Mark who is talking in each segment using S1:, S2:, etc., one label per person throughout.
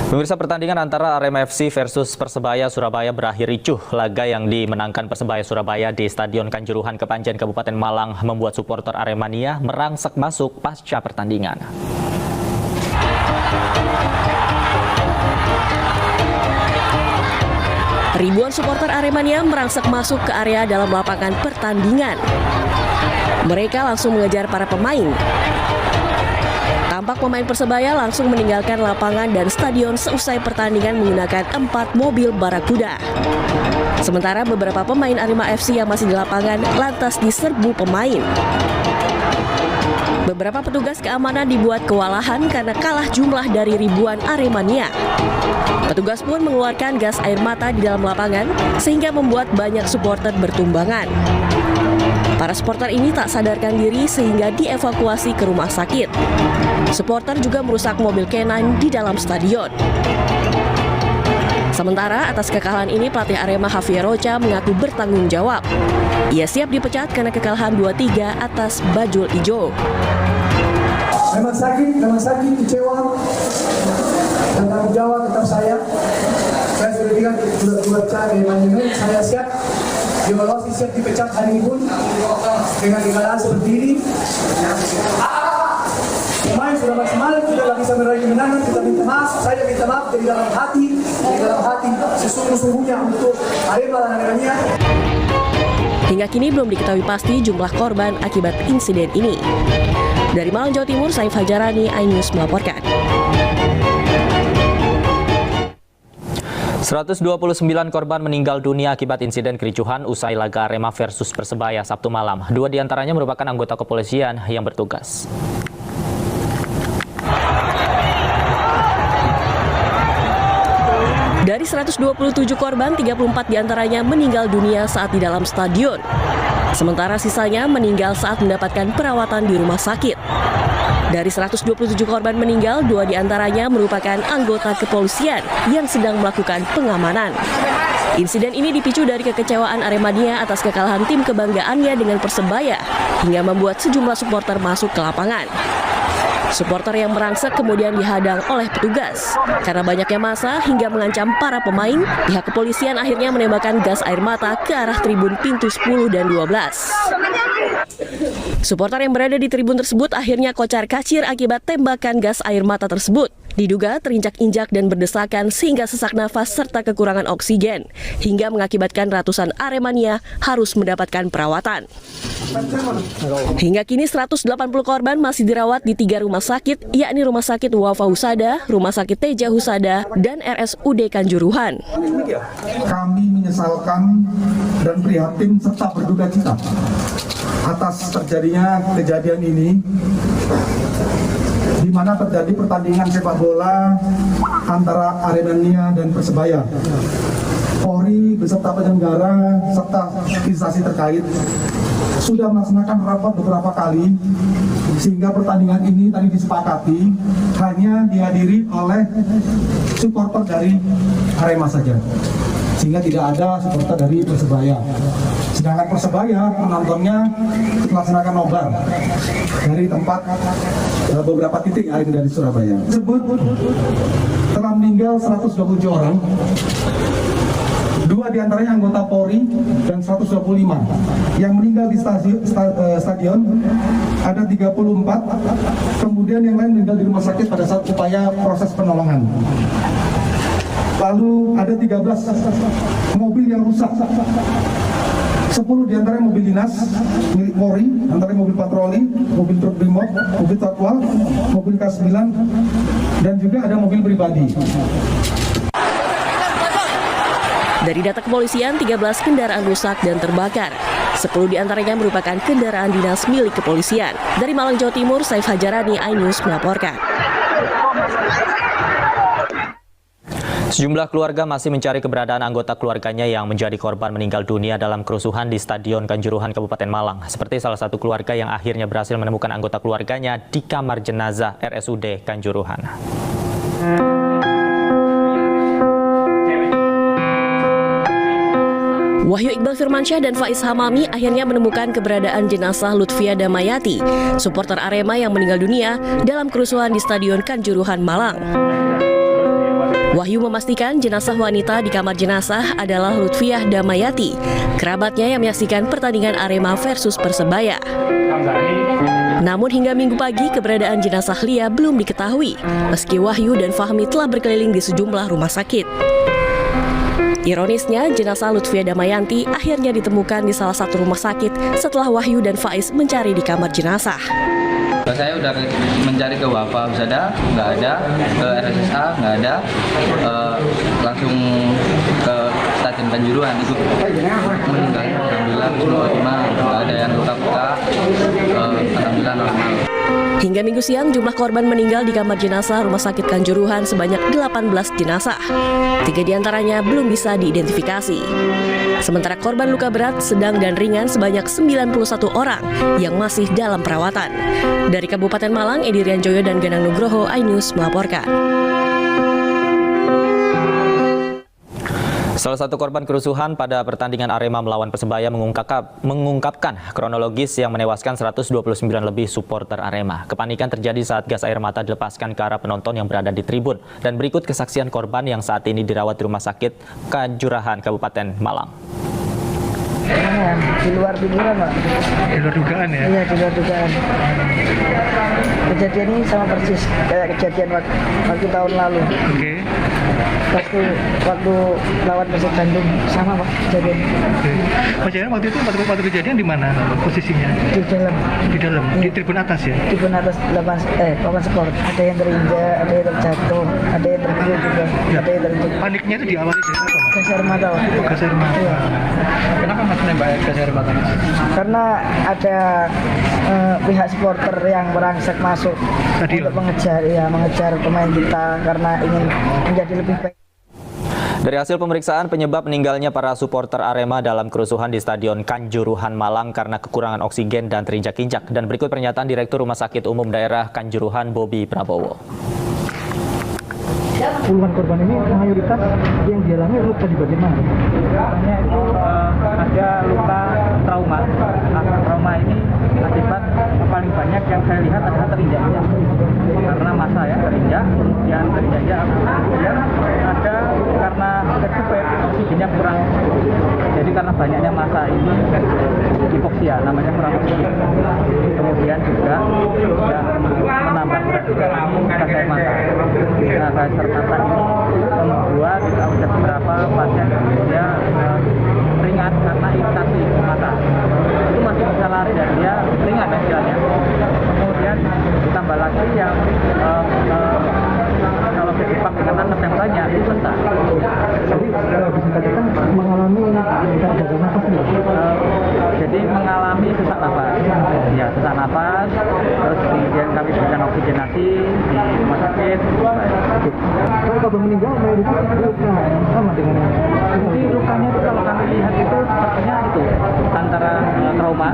S1: Pemirsa, pertandingan antara Arema FC versus Persebaya Surabaya berakhir ricuh. Laga yang dimenangkan Persebaya Surabaya di Stadion Kanjuruhan Kepanjen Kabupaten Malang membuat supporter Aremania merangsek masuk pasca pertandingan.
S2: Ribuan supporter Aremania merangsek masuk ke area dalam lapangan pertandingan. Mereka langsung mengejar para pemain. Tampak pemain Persebaya langsung meninggalkan lapangan dan stadion seusai pertandingan menggunakan 4 mobil Barakuda. Sementara beberapa pemain Arema FC yang masih di lapangan lantas diserbu pemain. Beberapa petugas keamanan dibuat kewalahan karena kalah jumlah dari ribuan Aremania. Petugas pun mengeluarkan gas air mata di dalam lapangan sehingga membuat banyak supporter bertumbangan. Para supporter ini tak sadarkan diri sehingga dievakuasi ke rumah sakit. Supporter juga merusak mobil K9 di dalam stadion. Sementara atas kekalahan ini pelatih Arema Javier Rocha mengaku bertanggung jawab. Ia siap dipecat karena kekalahan 2-3 atas Bajul Ijo.
S3: Memang sakit, kecewa. Dan tanggung jawab tetap saya. Saya sudah bilang buat manajemen, saya siap dievaluasi, siap dipecat hari ini pun dengan kekalahan seperti ini. Pemain sudah maksimal, sudah bisa meraih kemenangan, kita minta maaf, saya minta maaf dari dalam hati sesungguh-sungguhnya untuk Arema dan Aremania.
S2: Hingga kini belum diketahui pasti jumlah korban akibat insiden ini. Dari Malang, Jawa Timur, Saif Hajarani, iNews melaporkan.
S1: 129 korban meninggal dunia akibat insiden kericuhan usai laga Arema versus Persebaya Sabtu malam. 2 diantaranya merupakan anggota kepolisian yang bertugas.
S2: Dari 127 korban, 34 diantaranya meninggal dunia saat di dalam stadion. Sementara sisanya meninggal saat mendapatkan perawatan di rumah sakit. Dari 127 korban meninggal, 2 diantaranya merupakan anggota kepolisian yang sedang melakukan pengamanan. Insiden ini dipicu dari kekecewaan Aremania atas kekalahan tim kebanggaannya dengan Persebaya hingga membuat sejumlah supporter masuk ke lapangan. Supporter yang merangsek kemudian dihadang oleh petugas. Karena banyaknya massa hingga mengancam para pemain, pihak kepolisian akhirnya menembakkan gas air mata ke arah tribun pintu 10 dan 12. Supporter yang berada di tribun tersebut akhirnya kocar-kacir akibat tembakan gas air mata tersebut. Diduga terinjak-injak dan berdesakan sehingga sesak nafas serta kekurangan oksigen, hingga mengakibatkan ratusan Aremania harus mendapatkan perawatan. Hingga kini 180 korban masih dirawat di 3 rumah sakit, yakni Rumah Sakit Wafa Husada, Rumah Sakit Teja Husada, dan RSUD Kanjuruhan.
S4: Kami menyesalkan dan prihatin serta berduka cita atas terjadinya kejadian ini, di mana terjadi pertandingan sepak bola antara Aremania dan Persebaya. Polri beserta penyelenggara serta instansi terkait sudah melaksanakan rapat beberapa kali, sehingga pertandingan ini tadi disepakati hanya dihadiri oleh supporter dari Arema saja, sehingga tidak ada supporter dari Persebaya. Sedangkan Persebaya penontonnya melaksanakan nobar dari tempat beberapa titik yang ada dari Surabaya. Tersebut telah meninggal 127 orang. 2 diantaranya anggota Polri dan 125. Yang meninggal di stadion ada 34. Kemudian yang lain meninggal di rumah sakit pada saat upaya proses penolongan. Lalu ada 13 mobil yang rusak. 10 diantaranya mobil dinas milik Polri, antara mobil patroli, mobil truk brimob, mobil tatwal, mobil K9, dan juga ada mobil pribadi.
S2: Dari data kepolisian, 13 kendaraan rusak dan terbakar. 10 diantaranya merupakan kendaraan dinas milik kepolisian. Dari Malang, Jawa Timur, Saif Hajarani, iNews melaporkan.
S1: Sejumlah keluarga masih mencari keberadaan anggota keluarganya yang menjadi korban meninggal dunia dalam kerusuhan di Stadion Kanjuruhan Kabupaten Malang. Seperti salah satu keluarga yang akhirnya berhasil menemukan anggota keluarganya di kamar jenazah RSUD Kanjuruhan.
S2: Wahyu Iqbal Firmansyah dan Faiz Hamami akhirnya menemukan keberadaan jenazah Lutfia Damayati, supporter Arema yang meninggal dunia dalam kerusuhan di Stadion Kanjuruhan Malang. Wahyu memastikan jenazah wanita di kamar jenazah adalah Lutfiah Damayati, kerabatnya yang menyaksikan pertandingan Arema versus Persebaya. Namun hingga Minggu pagi keberadaan jenazah Lia belum diketahui, meski Wahyu dan Fahmi telah berkeliling di sejumlah rumah sakit. Ironisnya, jenazah Lutfiah Damayanti akhirnya ditemukan di salah satu rumah sakit setelah Wahyu dan Faiz mencari di kamar jenazah.
S5: Saya udah mencari ke Wafa Husada, nggak ada, ke RSSA nggak ada, langsung ke Stadion Kanjuruhan itu meninggal. Alhamdulillah nggak ada yang luka-luka, alhamdulillah normal.
S2: Hingga Minggu siang, jumlah korban meninggal di kamar jenazah Rumah Sakit Kanjuruhan sebanyak 18 jenazah. 3 diantaranya belum bisa diidentifikasi. Sementara korban luka berat, sedang, dan ringan sebanyak 91 orang yang masih dalam perawatan. Dari Kabupaten Malang, Edi Rianjoyo dan Ganang Nugroho, iNews melaporkan.
S1: Salah satu korban kerusuhan pada pertandingan Arema melawan Persebaya mengungkapkan kronologis yang menewaskan 129 lebih supporter Arema. Kepanikan terjadi saat gas air mata dilepaskan ke arah penonton yang berada di tribun. Dan berikut kesaksian korban yang saat ini dirawat di Rumah Sakit Kanjuruhan, Kabupaten Malang.
S6: Di luar pikiran, Pak.
S7: Di luar dugaan ya?
S6: Iya, di luar dugaan. Kejadian ini sama persis kayak kejadian waktu tahun lalu.
S7: Oke.
S6: Waktu lawan Persib Bandung sama, Pak, kejadian.
S7: Oke. Mas Jaya, waktu itu waktu kejadian di mana posisinya?
S6: Di dalam.
S7: Di dalam, di tribun atas ya?
S6: Tribun atas papan skor. Ada yang terinjak, ada yang terjatuh, ada yang tergulung juga, ada yang terjatuh.
S7: Paniknya itu diawali dari apa, Mas?
S6: Gas air mata, Pak.
S7: Gas air mata.
S6: Iya.
S5: Kenapa Mas nembak gas air mata?
S6: Karena ada pihak supporter yang merangsek masuk
S7: Stadion.
S6: untuk mengejar pemain kita karena ingin menjadi lebih baik.
S1: Dari hasil pemeriksaan, penyebab meninggalnya para supporter Arema dalam kerusuhan di Stadion Kanjuruhan Malang karena kekurangan oksigen dan terinjak-injak. Dan berikut pernyataan Direktur Rumah Sakit Umum Daerah Kanjuruhan, Bobi Prabowo.
S4: Puluhan korban ini mayoritas yang dialami luka di bagian mana?
S5: Lukanya itu ada luka trauma. Trauma ini akibat paling banyak yang saya lihat adalah terinjak-injak. Karena massa ya terinjak, kemudian terinjak, kemudian ada karena kecepet oksigennya kurang. Jadi karena banyaknya massa ini hipoksia, namanya kurang oksigen. Kemudian juga yang menambah berat juga gas air mata. Nah, gas air mata ini membuat ada beberapa pasien dia ringan karena iritasi mata. Itu masih bisa lari dan dia ringan istilahnya. Kemudian ditambah lagi yang kalau terjebak dengan napas yang banyak itu bentar.
S4: Jadi bisa dikatakan mengalami gagal nafas nih.
S5: Jadi mengalami sesak napas. Ya, sesak napas. Terus kemudian kami berikan oksigenasi di rumah sakit.
S4: Kalau korban meninggal mayoritas luka sama dengan yang
S5: Jadi lukanya itu kalau kami lihat itu sepertinya itu antara trauma,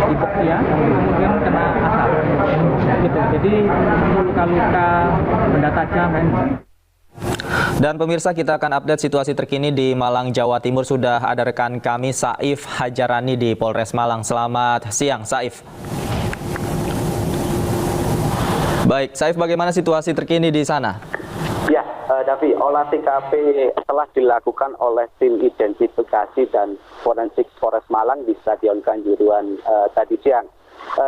S5: hipoksia, kemudian kena asap. Gitu. Jadi luka-luka benda tajam dan
S1: Dan pemirsa, kita akan update situasi terkini di Malang, Jawa Timur. Sudah ada rekan kami Saif Hajarani di Polres Malang. Selamat siang, Saif. Baik, Saif, bagaimana situasi terkini di sana?
S8: Ya, Davi, olah TKP telah dilakukan oleh tim identifikasi dan forensik Polres Malang di Stadion Kanjuruhan tadi siang.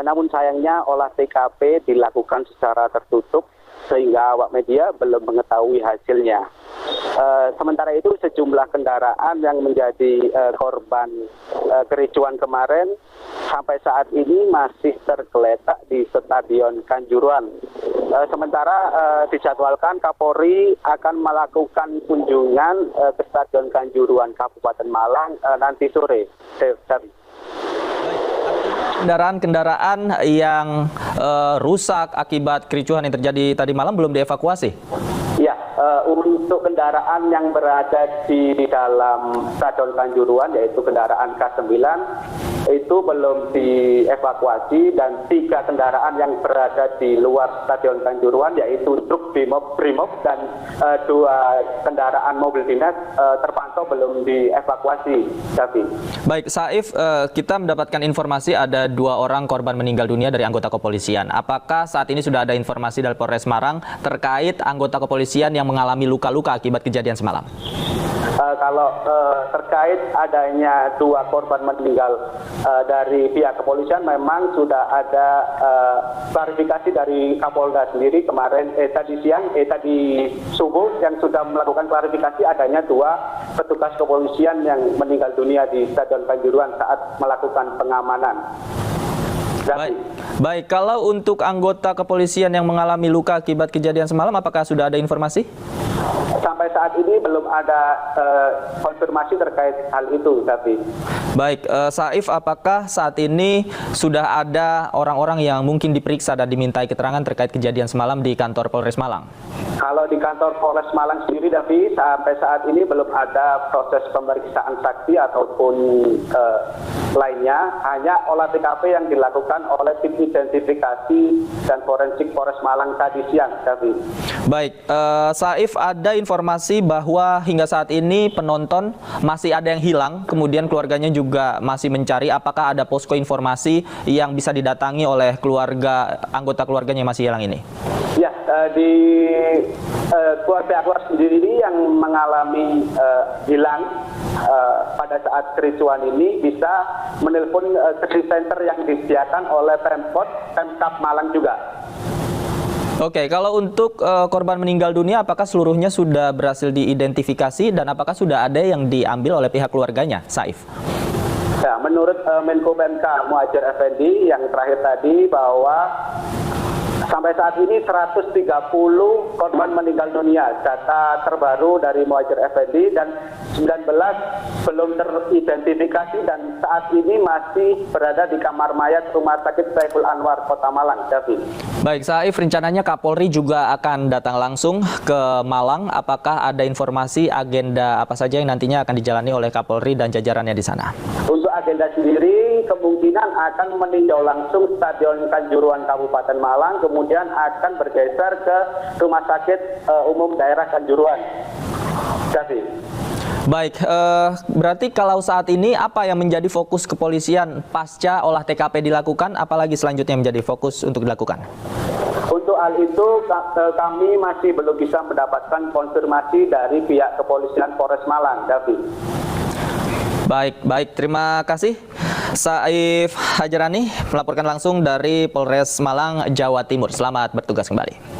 S8: Namun sayangnya olah TKP dilakukan secara tertutup sehingga awak media belum mengetahui hasilnya. Sementara itu sejumlah kendaraan yang menjadi korban kericuan kemarin sampai saat ini masih tergeletak di Stadion Kanjuruhan. Sementara dijadwalkan Kapolri akan melakukan kunjungan ke Stadion Kanjuruhan Kabupaten Malang nanti sore.
S1: Kendaraan-kendaraan yang rusak akibat kericuhan yang terjadi tadi malam belum dievakuasi?
S8: Ya, untuk kendaraan yang berada di dalam Stadion Kanjuruhan, yaitu kendaraan K9, itu belum dievakuasi, dan 3 kendaraan yang berada di luar Stadion Kanjuruhan, yaitu truk Brimob dan 2 kendaraan mobil dinas terpantau belum dievakuasi. Davi.
S1: Baik, Saif, kita mendapatkan informasi ada 2 orang korban meninggal dunia dari anggota kepolisian. Apakah saat ini sudah ada informasi dari Polres Malang terkait anggota kepolisian yang yang mengalami luka-luka akibat kejadian semalam?
S8: Kalau terkait adanya 2 korban meninggal dari pihak kepolisian, memang sudah ada klarifikasi dari Kapolda sendiri kemarin tadi subuh yang sudah melakukan klarifikasi adanya 2 petugas kepolisian yang meninggal dunia di Stadion Kanjuruhan saat melakukan pengamanan.
S1: Baik, kalau untuk anggota kepolisian yang mengalami luka akibat kejadian semalam, apakah sudah ada informasi?
S8: Sampai saat ini belum ada konfirmasi terkait hal itu, tapi.
S1: Baik, Saif, apakah saat ini sudah ada orang-orang yang mungkin diperiksa dan dimintai keterangan terkait kejadian semalam di kantor Polres Malang?
S8: Kalau di kantor Polres Malang sendiri, Davi, sampai saat ini belum ada proses pemeriksaan saksi ataupun lainnya, hanya olah TKP yang dilakukan oleh tim identifikasi dan forensik Polres Malang tadi siang, Davi.
S1: Baik, Saif, ada informasi bahwa hingga saat ini penonton masih ada yang hilang, kemudian keluarganya juga masih mencari. Apakah ada posko informasi yang bisa didatangi oleh anggota keluarganya yang masih hilang ini?
S8: Ya, di keluarga sendiri ini yang mengalami hilang pada saat kericuan ini bisa menelpon krisis center yang disediakan oleh Pemkab Malang juga.
S1: Oke, kalau untuk korban meninggal dunia, apakah seluruhnya sudah berhasil diidentifikasi dan apakah sudah ada yang diambil oleh pihak keluarganya, Saif?
S8: Ya, menurut Menko PMK Muhadjir Effendi yang terakhir tadi bahwa sampai saat ini 130 korban meninggal dunia, data terbaru dari Muhadjir Effendi, dan 19 belum teridentifikasi dan saat ini masih berada di kamar mayat Rumah Sakit Saiful Anwar, Kota Malang, David.
S1: Baik, Saif, rencananya Kapolri juga akan datang langsung ke Malang. Apakah ada informasi agenda apa saja yang nantinya akan dijalani oleh Kapolri dan jajarannya di sana?
S8: Untuk agenda sendiri, kemungkinan akan meninjau langsung Stadion Kanjuruhan Kabupaten Malang, kemudian akan bergeser ke Rumah Sakit Umum Daerah Kanjuruhan. David.
S1: Baik, berarti kalau saat ini apa yang menjadi fokus kepolisian pasca olah TKP dilakukan, apalagi selanjutnya menjadi fokus untuk dilakukan?
S8: Untuk hal itu kami masih belum bisa mendapatkan konfirmasi dari pihak kepolisian Polres Malang, David.
S1: Baik, terima kasih. Saif Hajarani melaporkan langsung dari Polres Malang, Jawa Timur. Selamat bertugas kembali.